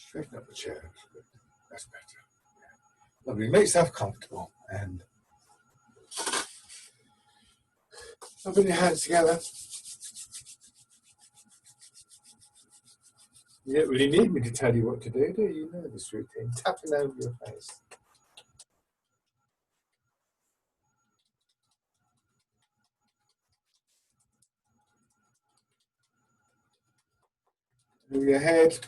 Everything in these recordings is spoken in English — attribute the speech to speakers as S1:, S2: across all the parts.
S1: Straighten up the chair. That's better. Yeah. Lovely. Make yourself comfortable and open your hands together. You don't really need me to tell you what to do you? You know this routine. Tapping over your face. Move your head.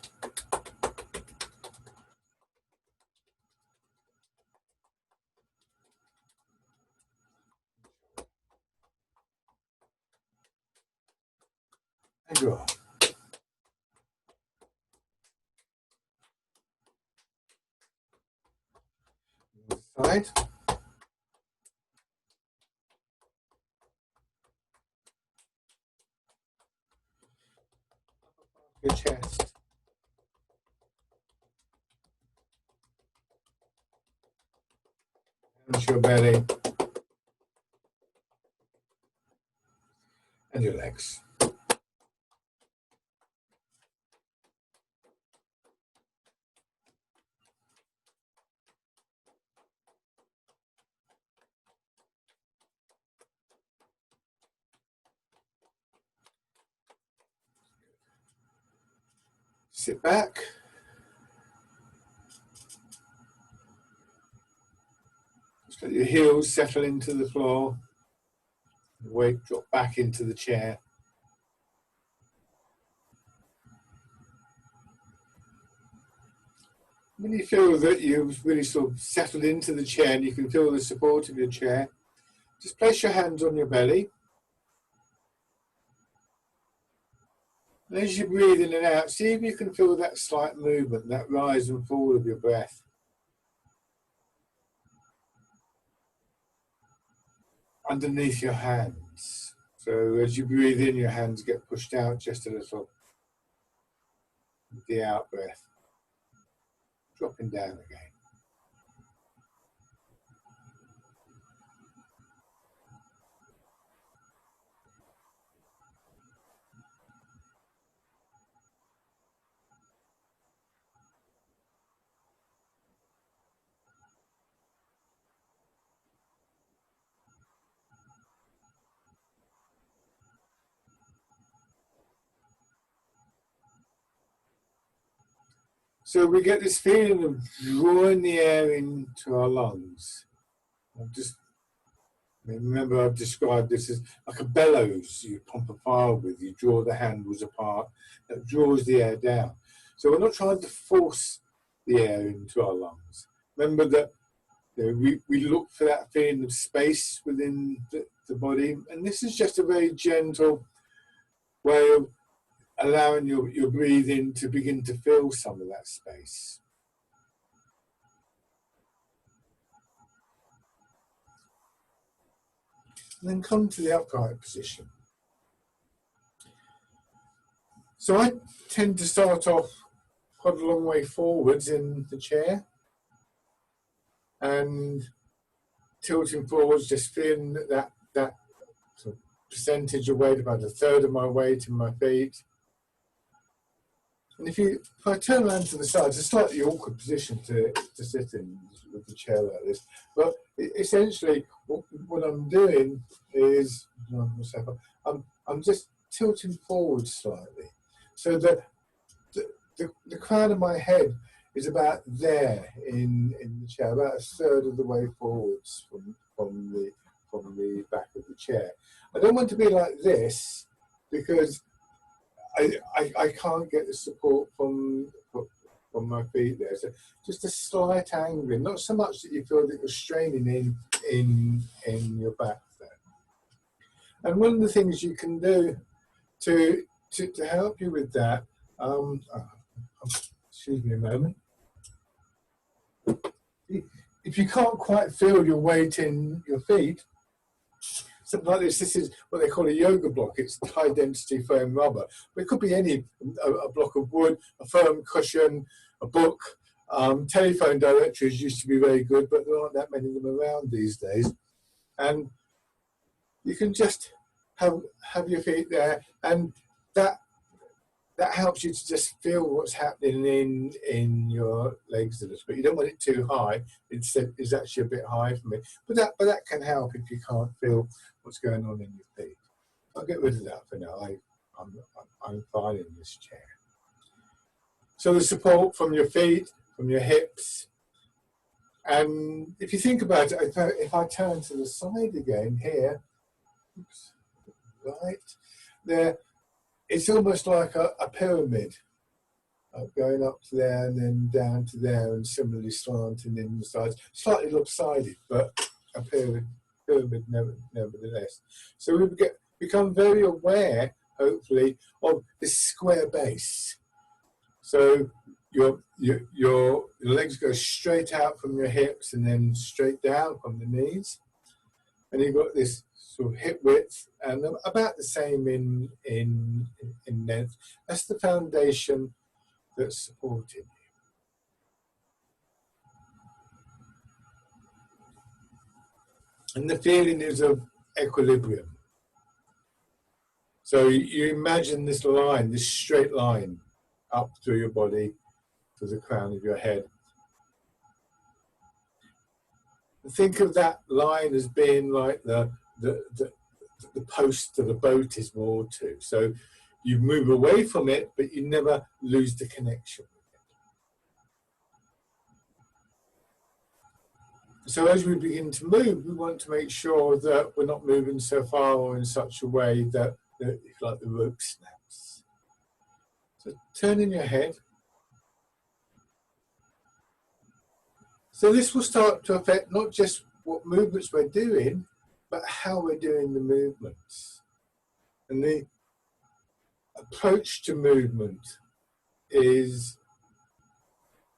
S1: And your arm. Side. Your chest. And your belly. And your legs. Sit back. Just let your heels settle into the floor. The weight drop back into the chair. When you feel that you've really sort of settled into the chair and you can feel the support of your chair, just place your hands on your belly. And as you breathe in and out, see if you can feel that slight movement, that rise and fall of your breath. Underneath your hands. So as you breathe in, your hands get pushed out just a little. With the out breath, dropping down again. So we get this feeling of drawing the air into our lungs. Remember I've described this as like a bellows you pump a fire with. You draw the handles apart, that draws the air down. So we're not trying to force the air into our lungs. Remember that we look for that feeling of space within the body, and this is just a very gentle way of allowing your breathing to begin to fill some of that space. And then come to the upright position. So I tend to start off quite a long way forwards in the chair and tilting forwards, just feeling that sort of percentage of weight, about a third of my weight in my feet. And if I turn around to the side, it's a slightly awkward position to sit in with the chair like this. But essentially, what I'm doing is I'm just tilting forward slightly, so that the crown of my head is about there in the chair, about a third of the way forwards from the back of the chair. I don't want to be like this because I can't get the support from my feet there. So just a slight angling, not so much that you feel that you're straining in your back there. And one of the things you can do to help you with that, excuse me a moment. If you can't quite feel your weight in your feet, something like this is what they call a yoga block. It's high density foam rubber. But it could be a block of wood, a firm cushion, a book. Telephone directories used to be very good, but there aren't that many of them around these days. And you can just have your feet there, and that that helps you to just feel what's happening in your legs a little bit. You don't want it too high. It's actually a bit high for me, but that can help if you can't feel what's going on in your feet. I'll get rid of that for now. I'm fine in this chair. So the support from your feet, from your hips, and if you think about it, if I turn to the side again here, oops, right there, it's almost like a pyramid, going up to there and then down to there, and similarly slanting in the sides, slightly lopsided, but a pyramid nevertheless. So we become very aware, hopefully, of this square base. So your legs go straight out from your hips and then straight down from the knees, and you've got this sort of hip width, and about the same in length. That's the foundation that's supporting you. And the feeling is of equilibrium. So you imagine this line, this straight line up through your body to the crown of your head. Think of that line as being like the post that the boat is moored to. So you move away from it, but you never lose the connection with it. So as we begin to move, we want to make sure that we're not moving so far or in such a way that if like the rope snaps. So turning your head. So this will start to affect not just what movements we're doing, but how we're doing the movements. And the approach to movement is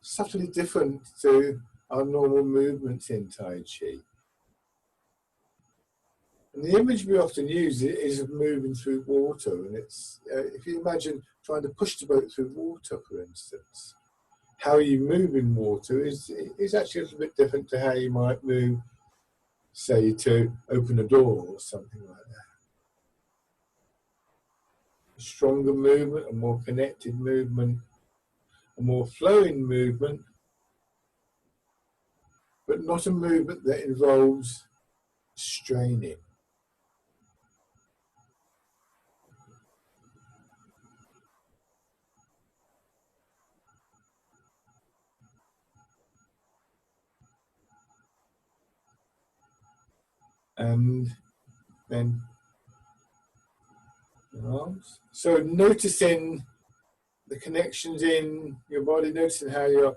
S1: subtly different to our normal movements in Tai Chi. And the image we often use is of moving through water. And it's, if you imagine trying to push the boat through water, for instance, how you move in water is actually a little bit different to how you might move, say, to open a door or something like that. A stronger movement, a more connected movement, a more flowing movement, but not a movement that involves straining. And then your arms. So noticing the connections in your body, noticing how your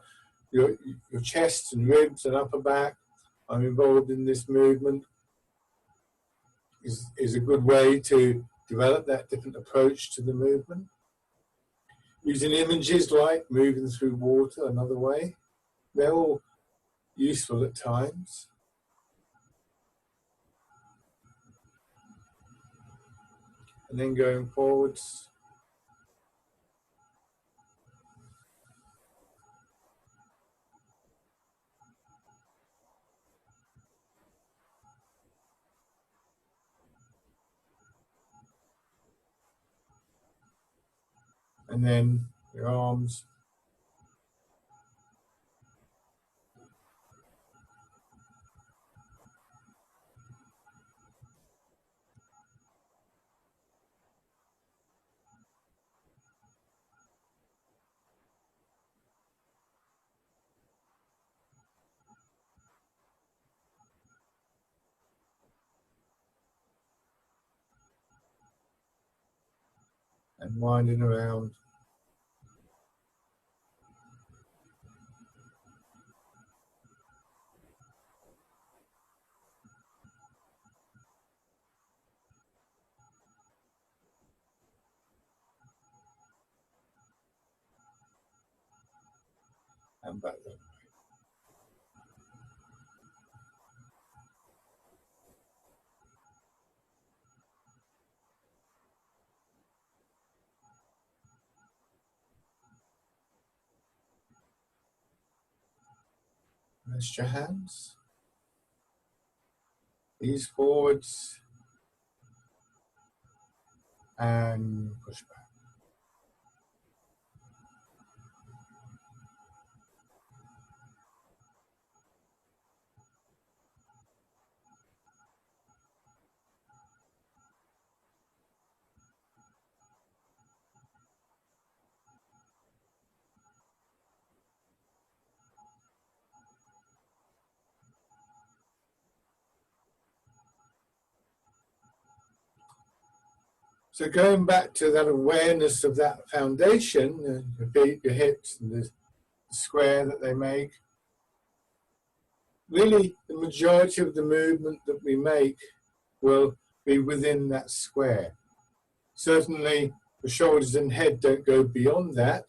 S1: chest and ribs and upper back are involved in this movement is a good way to develop that different approach to the movement. Using images like moving through water, another way. They're all useful at times. And then going forwards. And then your arms. And winding around. And back then. Rest your hands. Knees forwards. And push back. So going back to that awareness of that foundation, your feet, your hips, and the square that they make, really the majority of the movement that we make will be within that square. Certainly the shoulders and head don't go beyond that,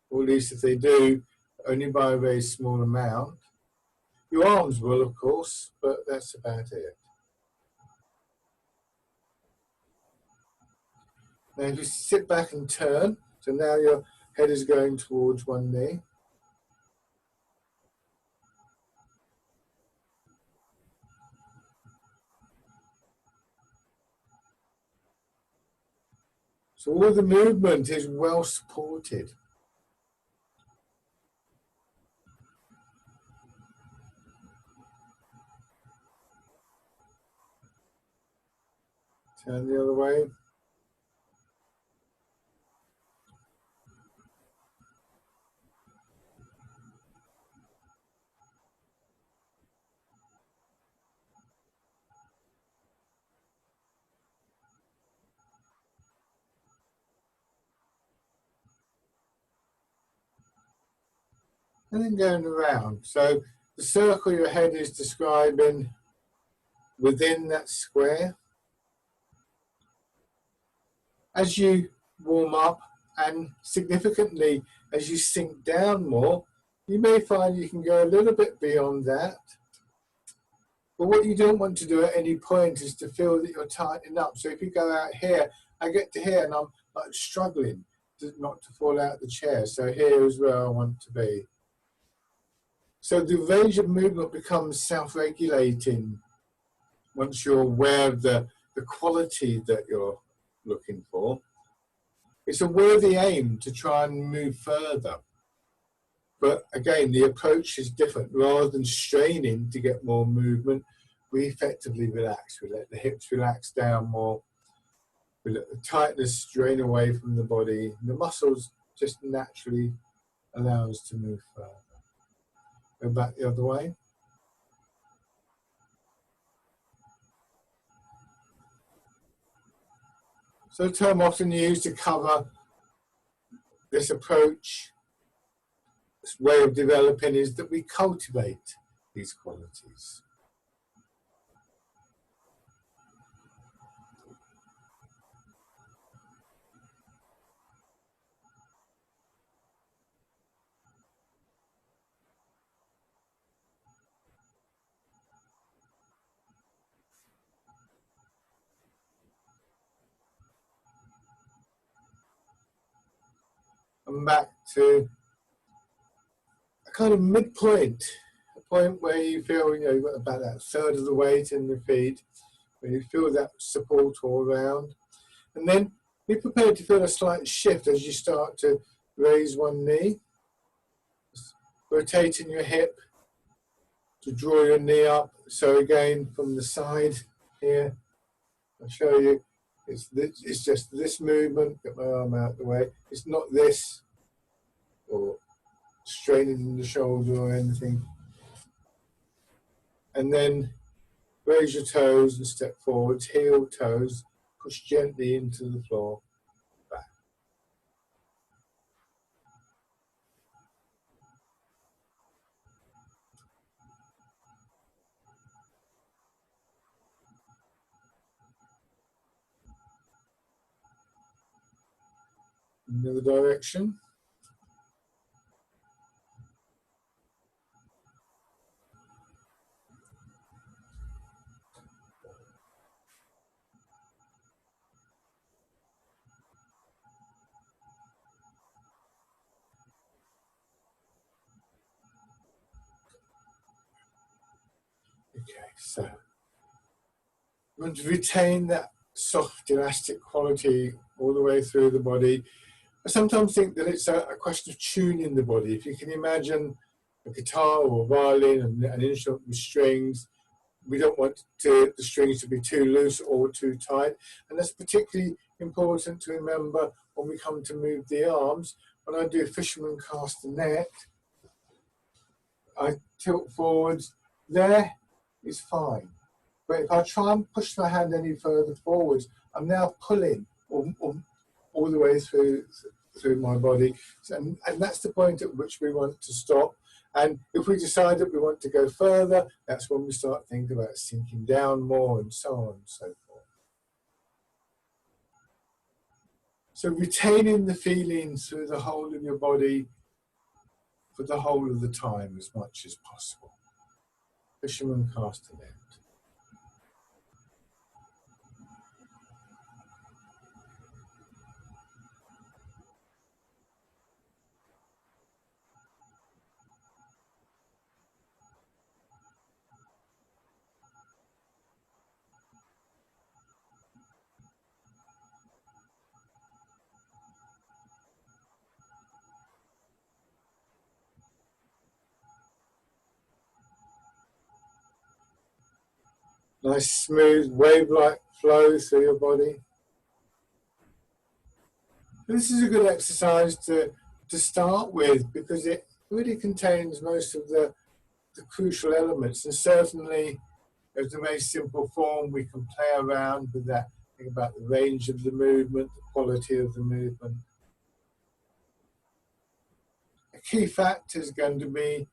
S1: or at least if they do, only by a very small amount. Your arms will, of course, but that's about it. Now if you sit back and turn, so now your head is going towards one knee. So all the movement is well supported. Turn the other way. And then going around. So the circle your head is describing within that square. As you warm up and significantly as you sink down more, you may find you can go a little bit beyond that. But what you don't want to do at any point is to feel that you're tightening up. So if you go out here, I get to here and I'm like struggling not to fall out of the chair. So here is where I want to be. So the range of movement becomes self-regulating once you're aware of the quality that you're looking for. It's a worthy aim to try and move further. But again, the approach is different. Rather than straining to get more movement, we effectively relax. We let the hips relax down more. We let the tightness drain away from the body. The muscles just naturally allow us to move further. Go back the other way. So a term often used to cover this approach, this way of developing, is that we cultivate these qualities. And back to a kind of midpoint, a point where you feel you've got about that third of the weight in the feet, where you feel that support all around. And then be prepared to feel a slight shift as you start to raise one knee, rotating your hip to draw your knee up. So again, from the side here, I'll show you. It's just this movement, get my arm out of the way. It's not this, or straining the shoulder or anything. And then raise your toes and step forwards, heel, toes, push gently into the floor, back. Another direction. Okay, so we want to retain that soft, elastic quality all the way through the body. I sometimes think that it's a question of tuning the body. If you can imagine a guitar or a violin and an instrument with strings, we don't want the strings to be too loose or too tight. And that's particularly important to remember when we come to move the arms. When I do fisherman castanet, I tilt forwards. There is fine. But if I try and push my hand any further forwards, I'm now pulling all the way through my body, and that's the point at which we want to stop. And if we decide that we want to go further, that's when we start thinking about sinking down more, and so on and so forth. So retaining the feeling through the whole of your body for the whole of the time as much as possible. Fisherman cast a net. Nice smooth wave-like flow through your body. This is a good exercise to start with, because it really contains most of the crucial elements, and certainly as a very simple form we can play around with that. Think about the range of the movement, the quality of the movement. A key factor is going to be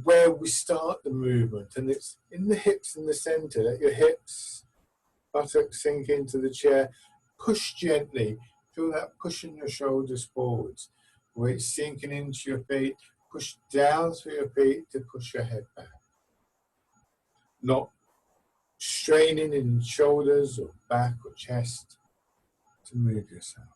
S1: where we start the movement, and it's in the hips in the center. Let your hips, buttocks sink into the chair. Push gently. Feel that pushing your shoulders forwards. Weight sinking into your feet. Push down through your feet to push your head back. Not straining in shoulders or back or chest to move yourself.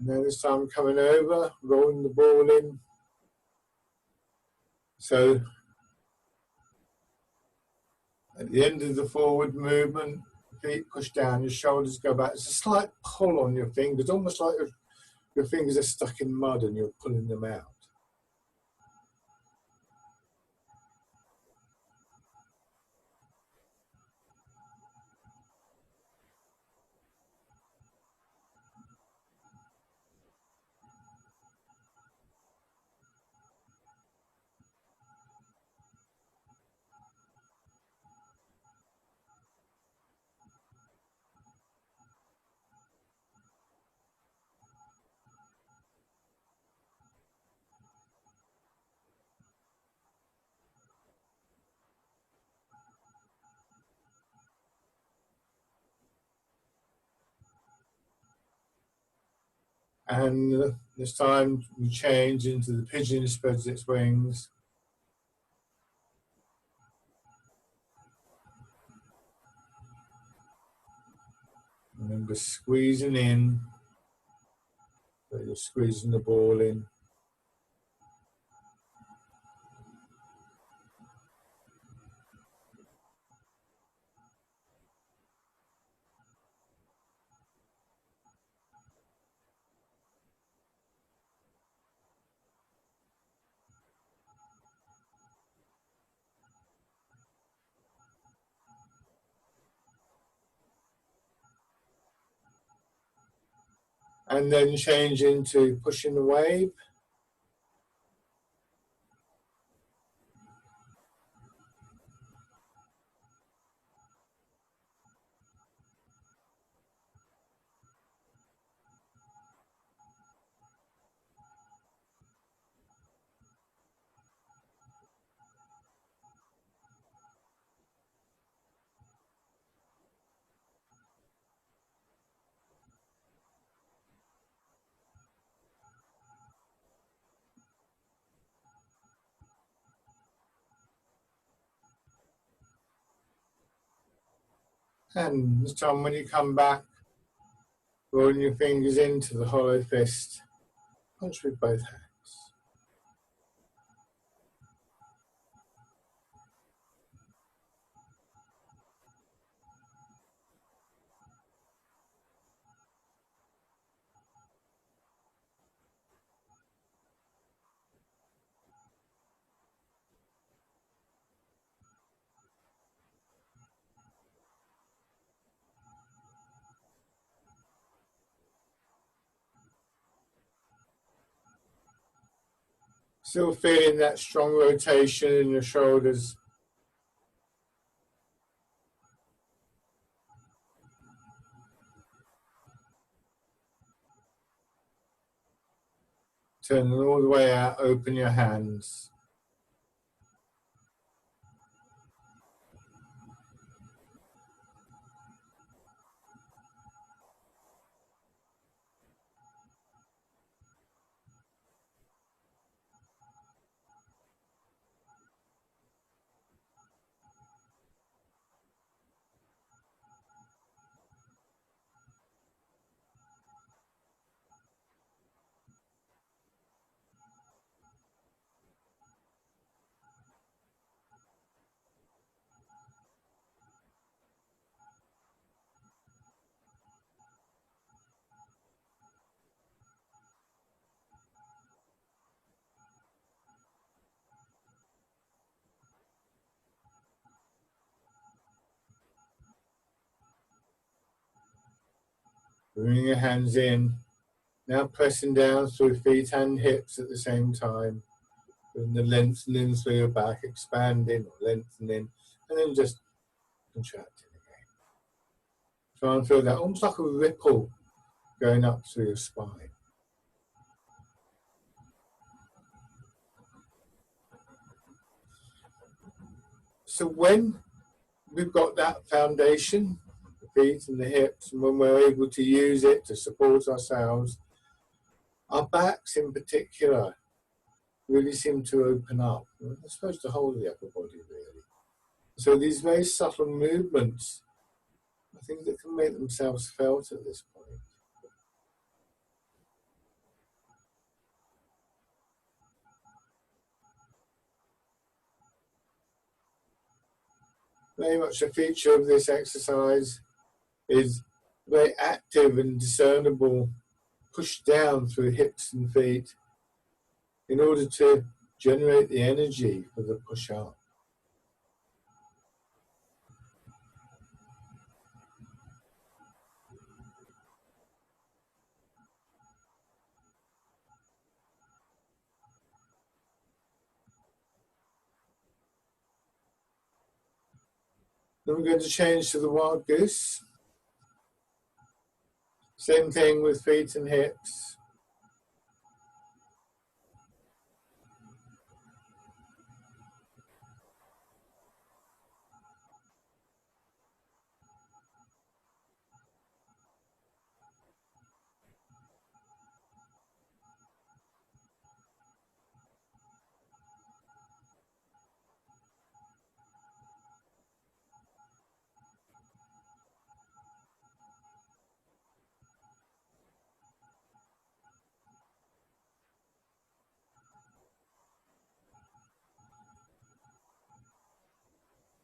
S1: And then this time coming over, rolling the ball in. So at the end of the forward movement, feet push down, your shoulders go back. It's a slight pull on your fingers, almost like your fingers are stuck in mud and you're pulling them out. And this time we change into the pigeon spreads its wings. Remember squeezing in, so you're squeezing the ball in. And then change into pushing the wave. And this time when you come back, rolling your fingers into the hollow fist, punch with both hands. Still feeling that strong rotation in your shoulders. Turning all the way out, open your hands. Bring your hands in. Now pressing down through feet and hips at the same time. Bring the lengthening through your back, expanding or lengthening, and then just contracting again. Try and feel that almost like a ripple going up through your spine. So when we've got that foundation, the feet and the hips, and when we're able to use it to support ourselves, our backs in particular really seem to open up. I suppose the whole of the upper body really. So these very subtle movements, I think that can make themselves felt at this point. Very much a feature of this exercise is very active and discernible push down through hips and feet in order to generate the energy for the push up. Then we're going to change to the wild goose. Same thing with feet and hips.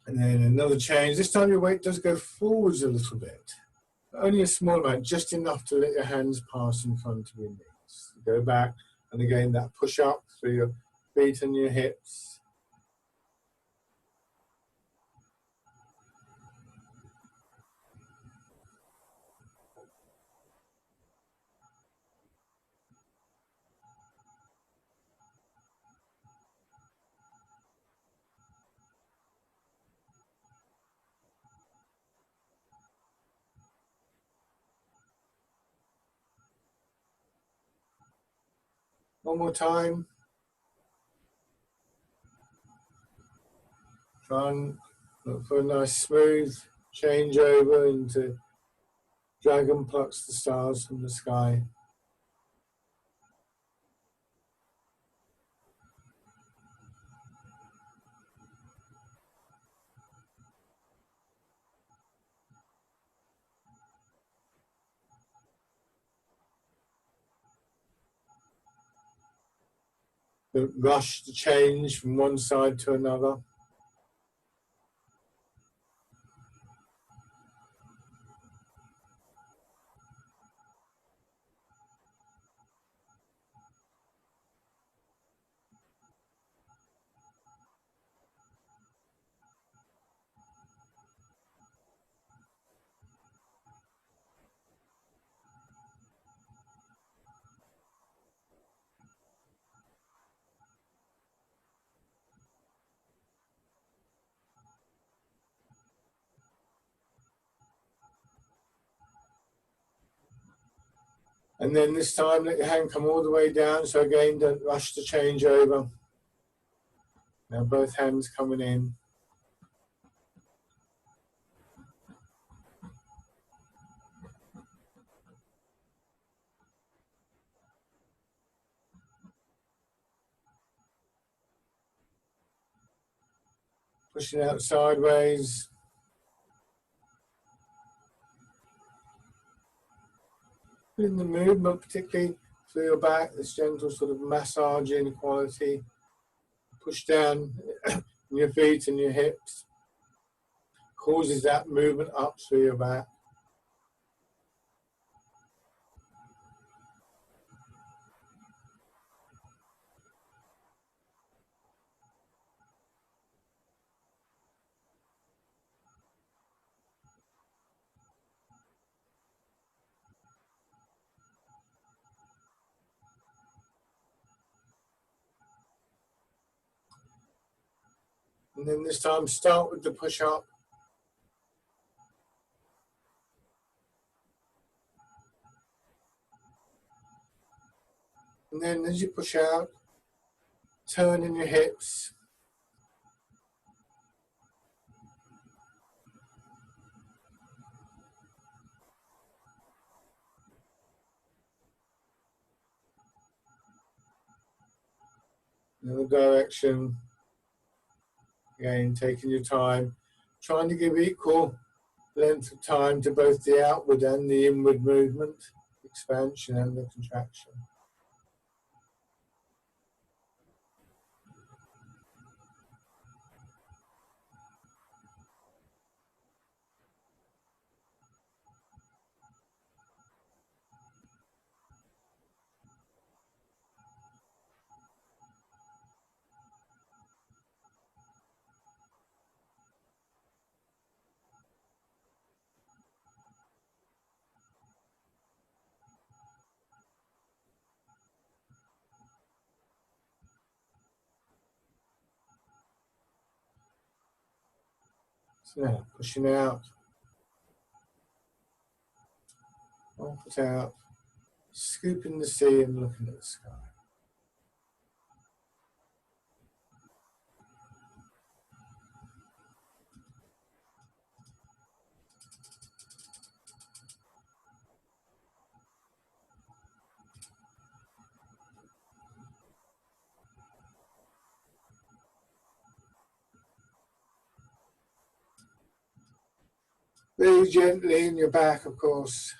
S1: And then another change. This time your weight does go forwards a little bit. Only a small amount, just enough to let your hands pass in front of your knees. Go back, and again that push up through your feet and your hips. One more time. Try and look for a nice smooth change over into dragon plucks the stars from the sky. Don't rush to change from one side to another. And then this time, let your hand come all the way down. So again, don't rush to change over. Now both hands coming in. Pushing out sideways. In the movement, particularly through your back, this gentle sort of massaging quality. Push down your feet and your hips. Causes that movement up through your back. And then this time, start with the push up. And then as you push out, turn in your hips. In the direction. Again, taking your time, trying to give equal length of time to both the outward and the inward movement, expansion and the contraction. So now, pushing out, one foot out, scooping the sea and looking at the sky. Very gently in your back, of course.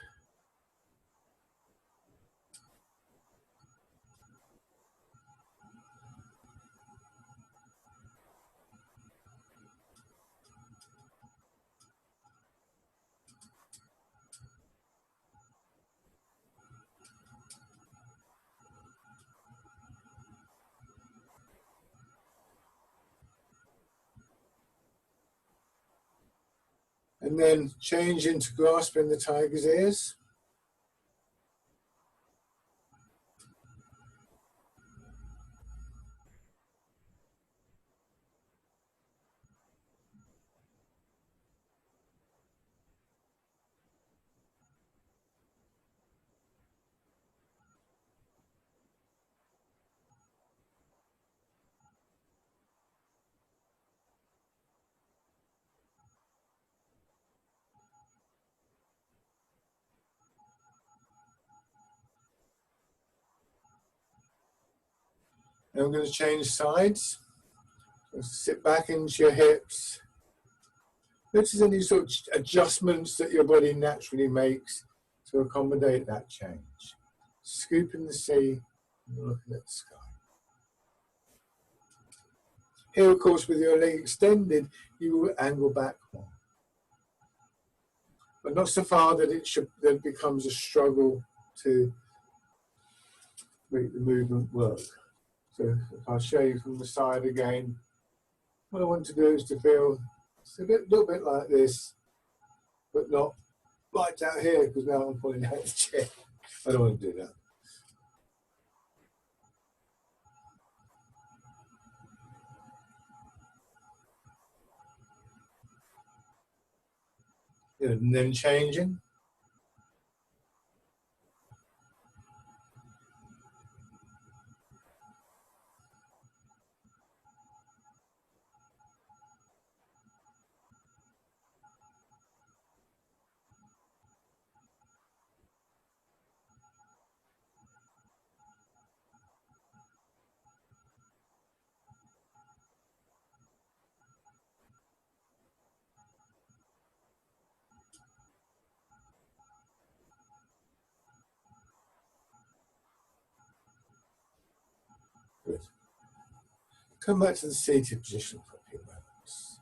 S1: And then change into grasping the tiger's ears. And I'm going to change sides. So sit back into your hips. Notice any sort of adjustments that your body naturally makes to accommodate that change. Scooping the sea and looking at the sky. Here, of course, with your leg extended, you will angle back more. But not so far that it becomes a struggle to make the movement work. So if I show you from the side again, what I want to do is to feel it's a little bit like this, but not right out here, because now I'm pulling out the chair. I don't want to do that. And then changing. Good. Come back to the seated position for a few moments.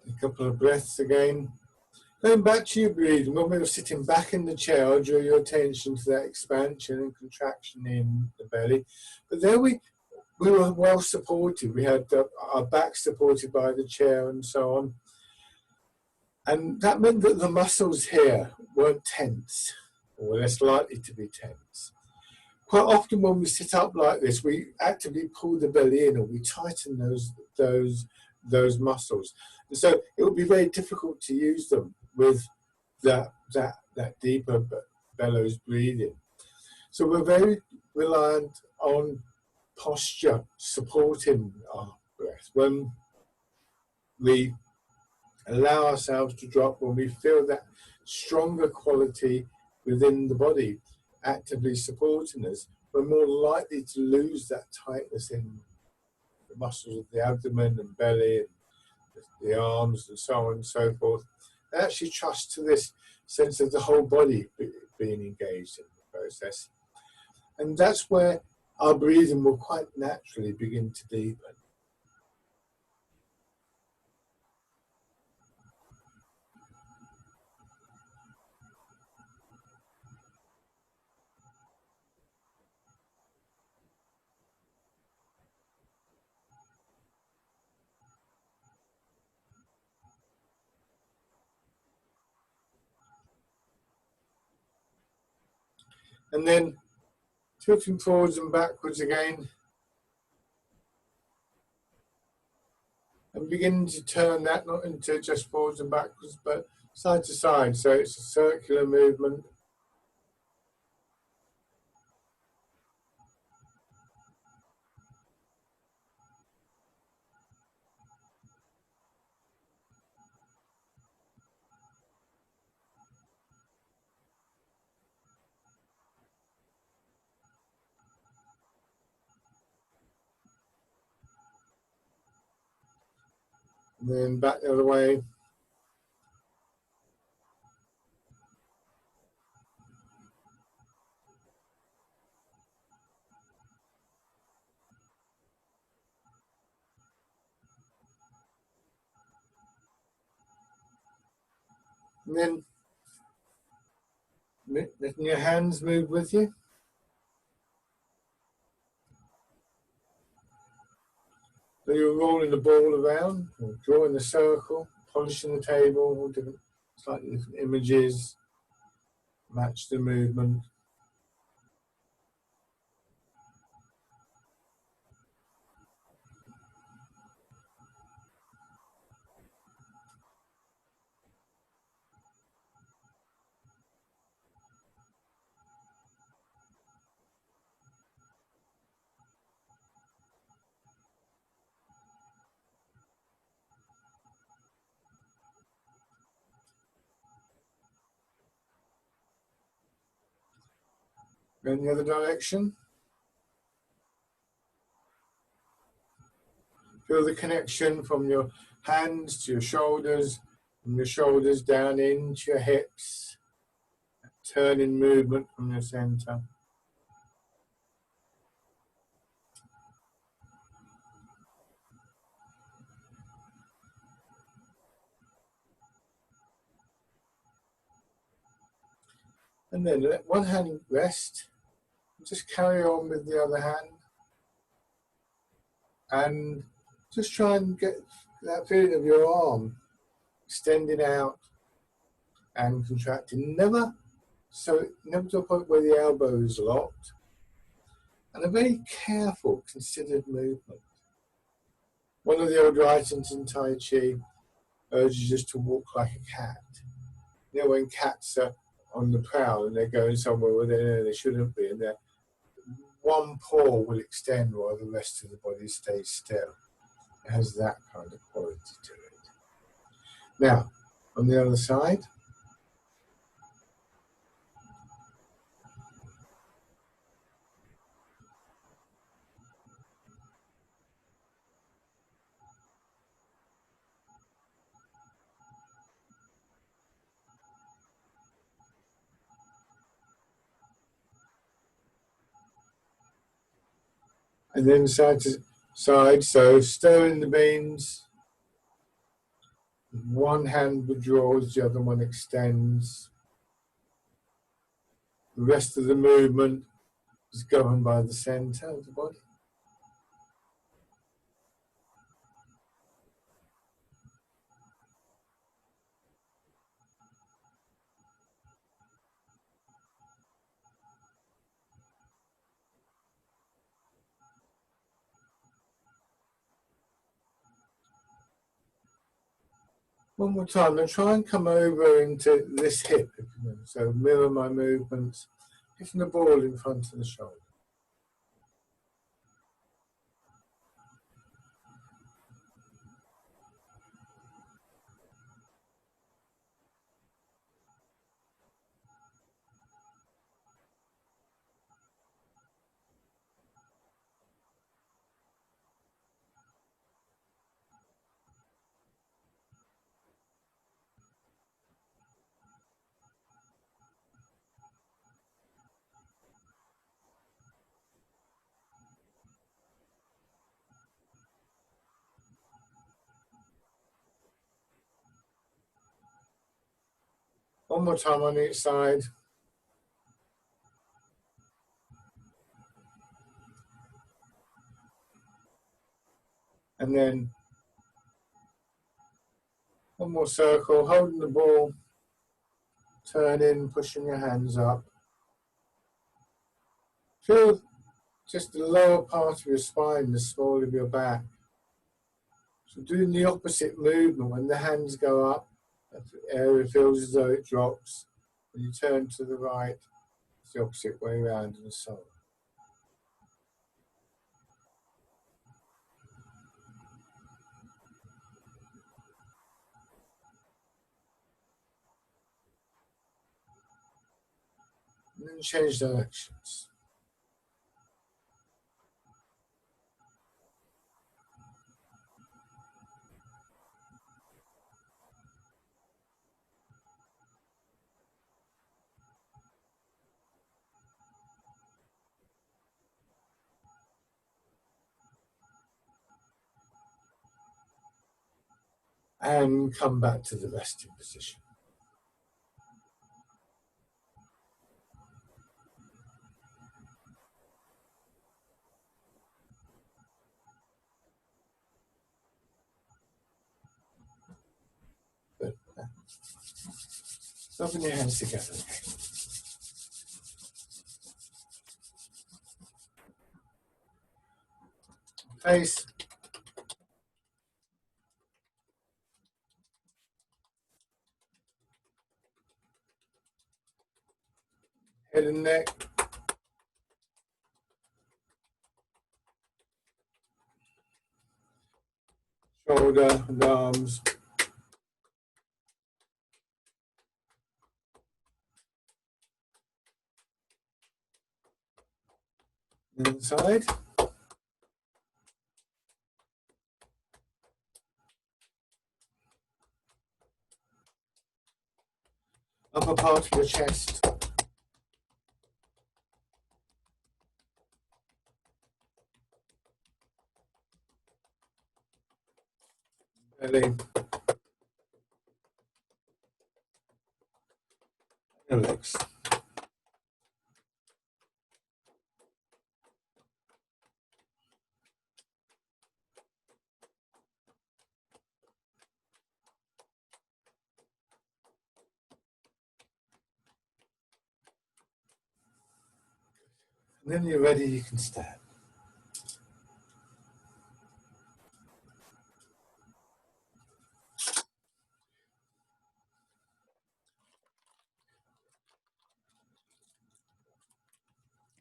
S1: A couple of breaths again. Going back to your breathing, when we were sitting back in the chair, I'll draw your attention to that expansion and contraction in the belly. But there we were well supported. We had our back supported by the chair and so on. And that meant that the muscles here weren't tense, or less likely to be tense. Quite often when we sit up like this, we actively pull the belly in, or we tighten those muscles. And so it would be very difficult to use them with that deeper bellows breathing. So we're very reliant on posture supporting our breath. When we allow ourselves to drop, when we feel that stronger quality within the body actively supporting us, we're more likely to lose that tightness in the muscles of the abdomen and belly and the arms and so on and so forth. And actually trust to this sense of the whole body being engaged in the process. And that's where our breathing will quite naturally begin to deepen. And then tilting forwards and backwards again. And beginning to turn that not into just forwards and backwards, but side to side. So it's a circular movement. And then back the other way. And then letting your hands move with you. So you're rolling the ball around, or drawing the circle, polishing the table, different, slightly different images, match the movement. Go in the other direction. Feel the connection from your hands to your shoulders, from your shoulders down into your hips. Turning movement from your center. And then let one hand rest. Just carry on with the other hand. And just try and get that feeling of your arm extending out and contracting. Never to a point where the elbow is locked. And a very careful, considered movement. One of the old writings in Tai Chi urges us to walk like a cat. You know, when cats are on the prowl and they're going somewhere where they shouldn't be, and one paw will extend while the rest of the body stays still. It has that kind of quality to it. Now, on the other side. and then side to side. So stirring the beans. One hand withdraws, the other one extends. The rest of the movement is governed by the center of the body. One more time, and try and come over into this hip, if you know. So mirror my movements, hitting the ball in front of the shoulder. One more time on each side. And then one more circle, holding the ball, turning, pushing your hands up. Feel just the lower part of your spine, the small of your back. So doing the opposite movement, when the hands go up, that area feels as though it drops. When you turn to the right, it's the opposite way around, and so on. And then change directions. And come back to the resting position. Good. Rubbing your hands together. Face. Head and neck. Shoulder and arms. Inside. Upper part of your chest. Belly. Your legs. And then you're ready, you can stand.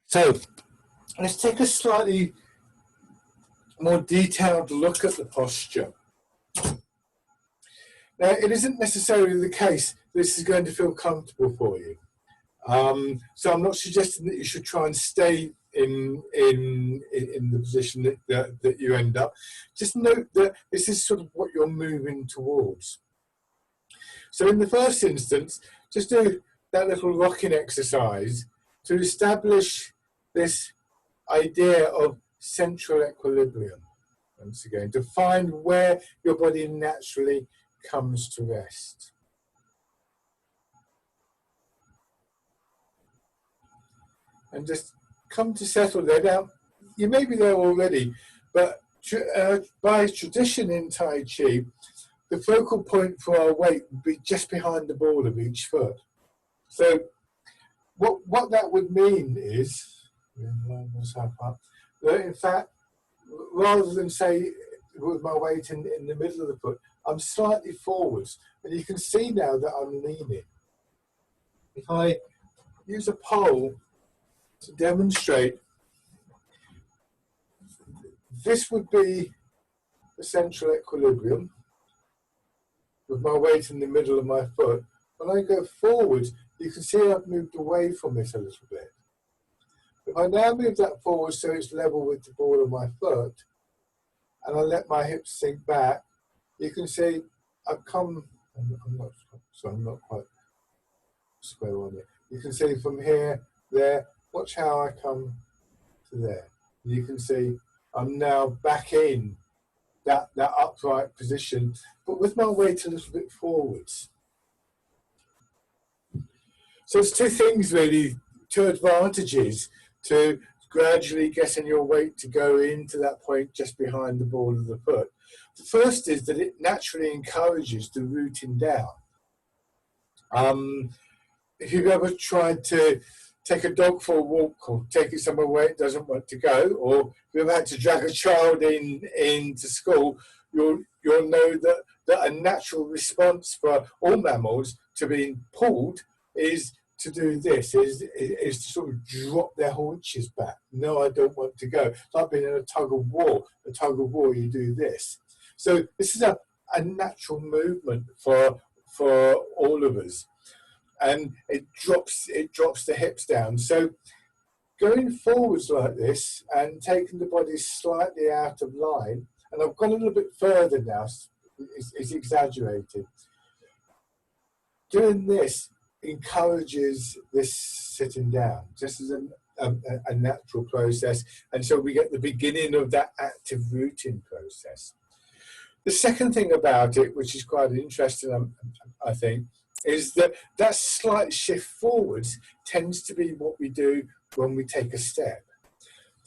S1: So let's take a slightly more detailed look at the posture. Now, it isn't necessarily the case this is going to feel comfortable for you. So I'm not suggesting that you should try and stay in the position that you end up. Just note that this is sort of what you're moving towards. So in the first instance, just do that little rocking exercise to establish this idea of central equilibrium. Once again, to find where your body naturally comes to rest. And just come to settle there. Now, you may be there already, but by tradition in Tai Chi, the focal point for our weight would be just behind the ball of each foot. So what that would mean is, that in fact, rather than say with my weight in the middle of the foot, I'm slightly forwards. And you can see now that I'm leaning. If I use a pole to demonstrate, this would be the central equilibrium with my weight in the middle of my foot. When I go forward, you can see I've moved away from it a little bit. If I now move that forward so it's level with the ball of my foot, and I let my hips sink back, you can see I've come, I'm not quite square on it. You can see from here, there, watch how I come to there. You can see I'm now back in that upright position, but with my weight a little bit forwards. So there's two things really, two advantages to gradually getting your weight to go into that point just behind the ball of the foot. The first is that it naturally encourages the rooting down. If you've ever tried to take a dog for a walk or take it somewhere where it doesn't want to go, or if you've had to drag a child into school, you'll know that a natural response for all mammals to being pulled is to do this, is to sort of drop their haunches back. No, I don't want to go. It's like being in a tug of war. A tug of war, you do this. So this is a natural movement for all of us. And it drops the hips down. So going forwards like this and taking the body slightly out of line, and I've gone a little bit further now, it's exaggerated. Doing this encourages this sitting down, just as a natural process, and so we get the beginning of that active rooting process. The second thing about it, which is quite interesting, I think, is that slight shift forwards tends to be what we do when we take a step.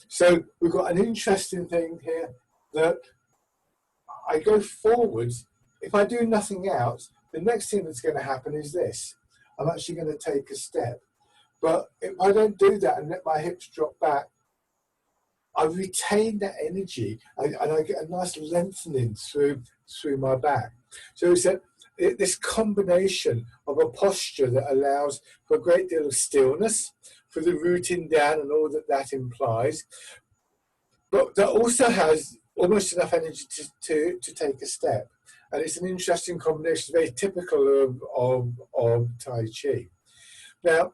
S1: So we've got an interesting thing here that I go forwards. If I do nothing else, the next thing that's going to happen is this. I'm actually going to take a step. But if I don't do that and let my hips drop back, I retain that energy and I get a nice lengthening through my back. So it's this combination of a posture that allows for a great deal of stillness, for the rooting down and all that implies, but that also has almost enough energy to take a step. And it's an interesting combination, very typical of Tai Chi. Now,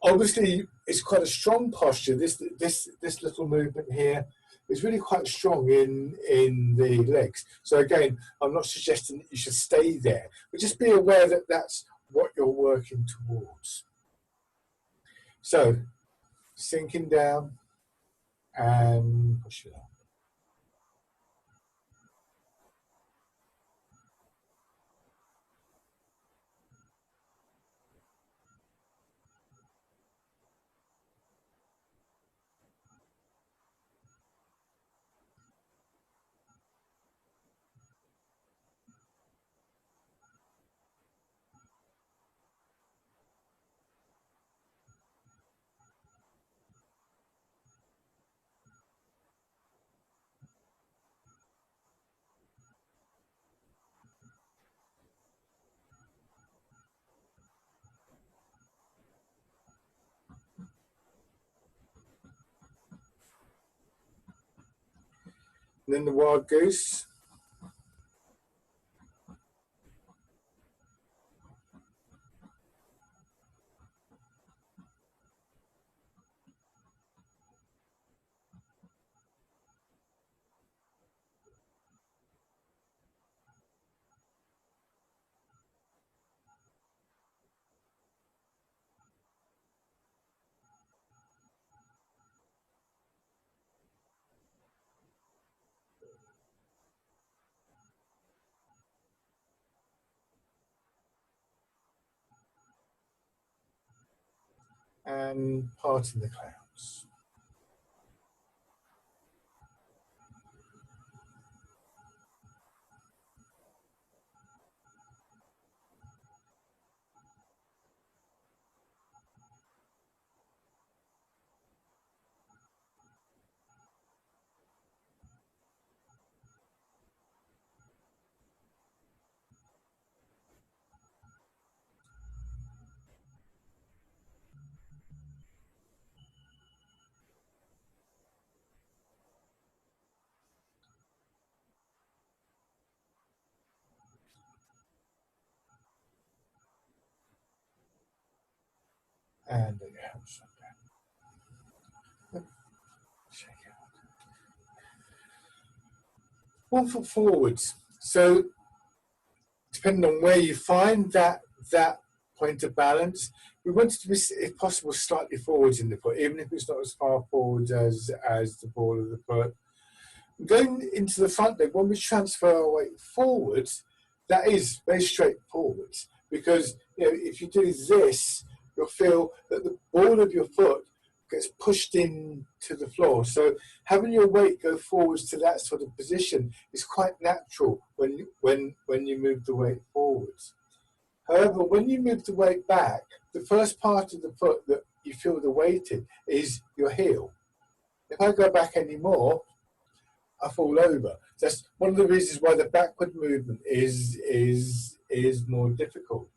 S1: obviously, it's quite a strong posture. This little movement here is really quite strong in the legs. So again, I'm not suggesting that you should stay there, but just be aware that that's what you're working towards. So, sinking down and push it up. And then the wild goose. and parting the clouds. And let your hands drop down. Shake it out. 1 foot forwards. So depending on where you find that point of balance, we want it to be, if possible, slightly forwards in the foot, even if it's not as far forwards as the ball of the foot. Going into the front leg, when we transfer our weight forwards, that is very straightforward, because if you do this, you'll feel that the ball of your foot gets pushed into the floor. So having your weight go forwards to that sort of position is quite natural when you move the weight forwards. However, when you move the weight back, the first part of the foot that you feel the weight in is your heel. If I go back any more, I fall over. That's one of the reasons why the backward movement is more difficult.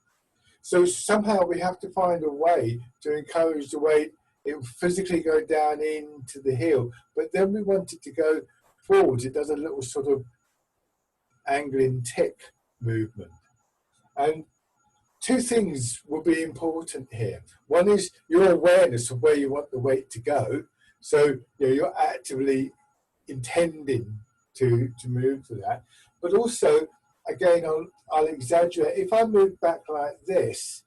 S1: So somehow we have to find a way to encourage the weight. It will physically go down into the heel, but then we want it to go forwards. It does a little sort of angling tick movement. And 2 things will be important here. One is your awareness of where you want the weight to go. So you're actively intending to move to that. But also, again, I'll exaggerate. If I move back like this,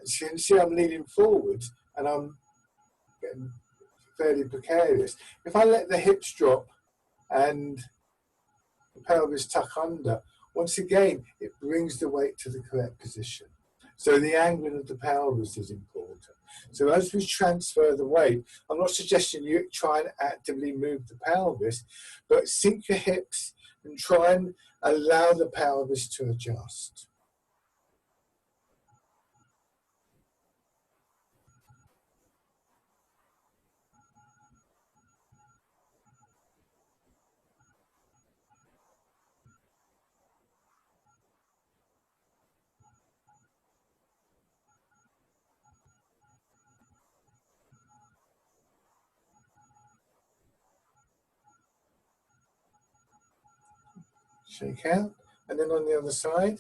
S1: you can see I'm leaning forward and I'm getting fairly precarious. If I let the hips drop and the pelvis tuck under, once again, it brings the weight to the correct position. So the angling of the pelvis is important. So as we transfer the weight, I'm not suggesting you try and actively move the pelvis, but sink your hips and try and allow the pelvis to adjust. Shake out, and then on the other side.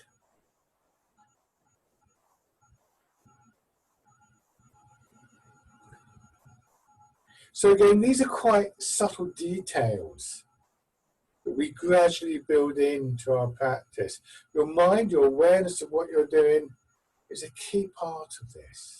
S1: So again, these are quite subtle details that we gradually build into our practice. Your mind, your awareness of what you're doing is a key part of this.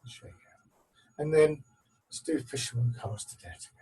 S1: Shake out. And then let's do fisherman cast it out again.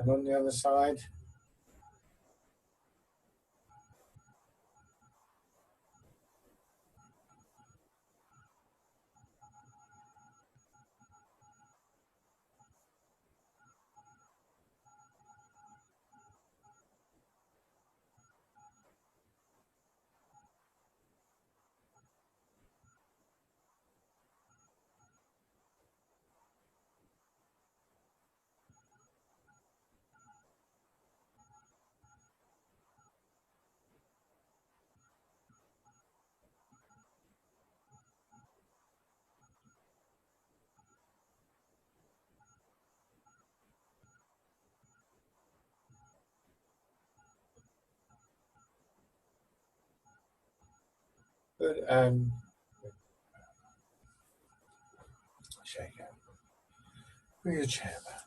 S1: And on the other side. Good, and shake out. Bring your chair back.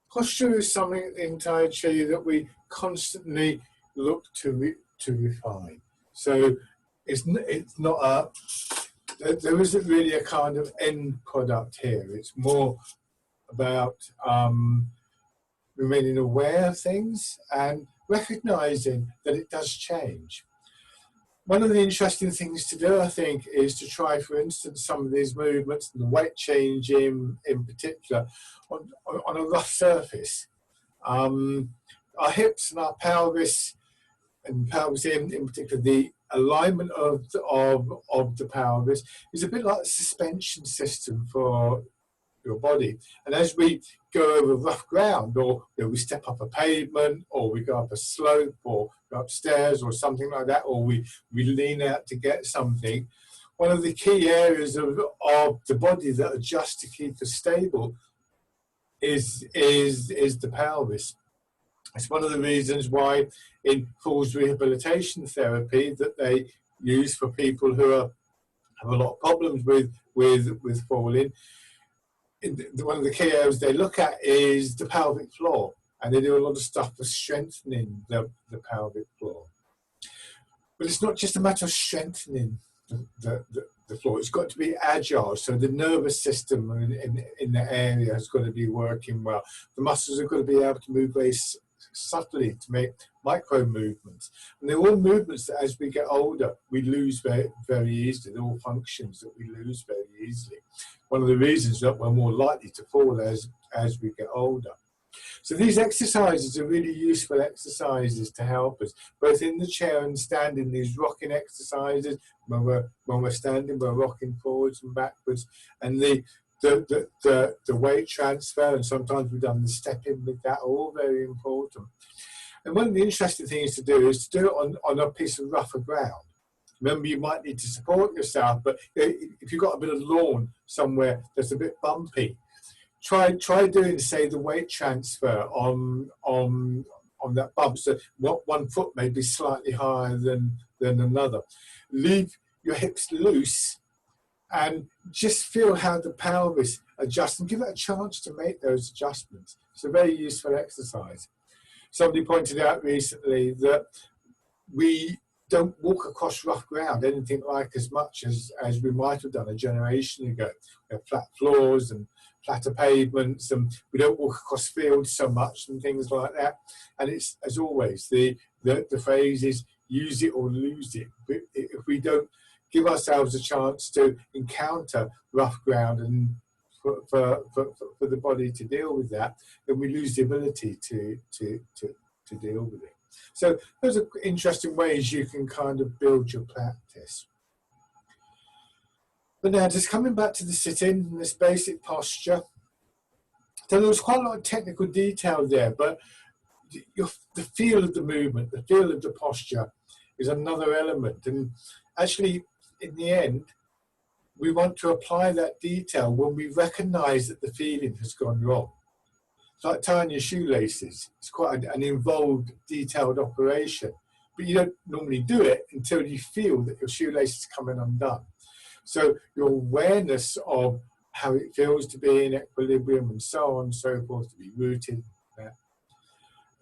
S1: Posture is something in Tai Chi that we constantly look to refine. So it's not there isn't really a kind of end product here. It's more about remaining aware of things and recognizing that it does change. One of the interesting things to do, I think, is to try, for instance, some of these movements and the weight change in particular on a rough surface. Our hips and our pelvis, and pelvis in particular, the alignment of the pelvis is a bit like a suspension system for your body. And as we go over rough ground, or we step up a pavement, or we go up a slope, or go upstairs, or something like that, or we lean out to get something, one of the key areas of the body that adjusts to keep us stable is the pelvis. It's one of the reasons why in falls rehabilitation therapy that they use for people who have a lot of problems with falling. One of the key areas they look at is the pelvic floor, and they do a lot of stuff for strengthening the pelvic floor. But it's not just a matter of strengthening the floor. It's got to be agile, so the nervous system in the area has got to be working well. The muscles have got to be able to move very subtly to make micro movements. And they're all movements that as we get older, we lose very, very easily. They're all functions that we lose very easily. One of the reasons that we're more likely to fall as we get older. So these exercises are really useful exercises to help us, both in the chair and standing, these rocking exercises. When we're standing, we're rocking forwards and backwards. And the weight transfer, and sometimes we've done the stepping with that, are all very important. And one of the interesting things to do is to do it on a piece of rougher ground. Remember, you might need to support yourself, but if you've got a bit of lawn somewhere that's a bit bumpy, try doing, say, the weight transfer on that bump. So one foot may be slightly higher than another. Leave your hips loose and just feel how the pelvis adjusts, and give it a chance to make those adjustments. It's a very useful exercise. Somebody pointed out recently that we don't walk across rough ground anything like as much as we might have done a generation ago. We have flat floors and flatter pavements, and we don't walk across fields so much and things like that. And it's, as always, the phrase is use it or lose it. If we don't give ourselves a chance to encounter rough ground and for the body to deal with that, then we lose the ability to deal with it. So those are interesting ways you can kind of build your practice. But now, just coming back to the sit-in and this basic posture. So there was quite a lot of technical detail there, but the feel of the movement, the feel of the posture is another element. And actually, in the end, we want to apply that detail when we recognize that the feeling has gone wrong. It's like tying your shoelaces. It's quite an involved, detailed operation, but you don't normally do it until you feel that your shoelace is coming undone. So your awareness of how it feels to be in equilibrium and so on and so forth, to be rooted,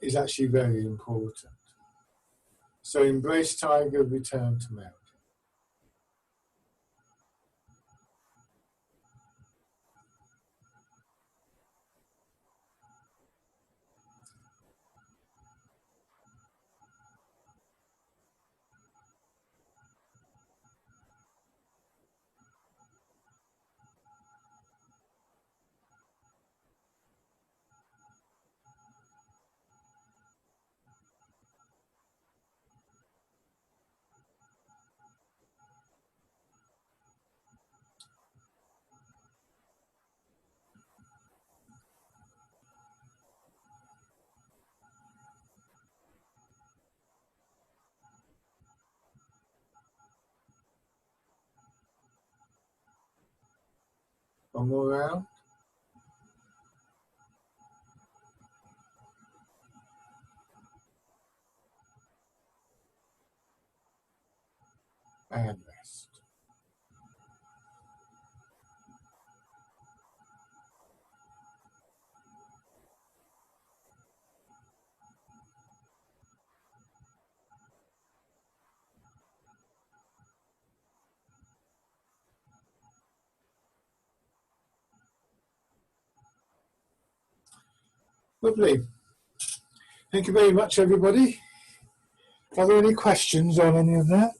S1: is actually very important. So embrace tiger, return to mountain. One more round. and rest. Lovely. Thank you very much, everybody. Are there any questions on any of that?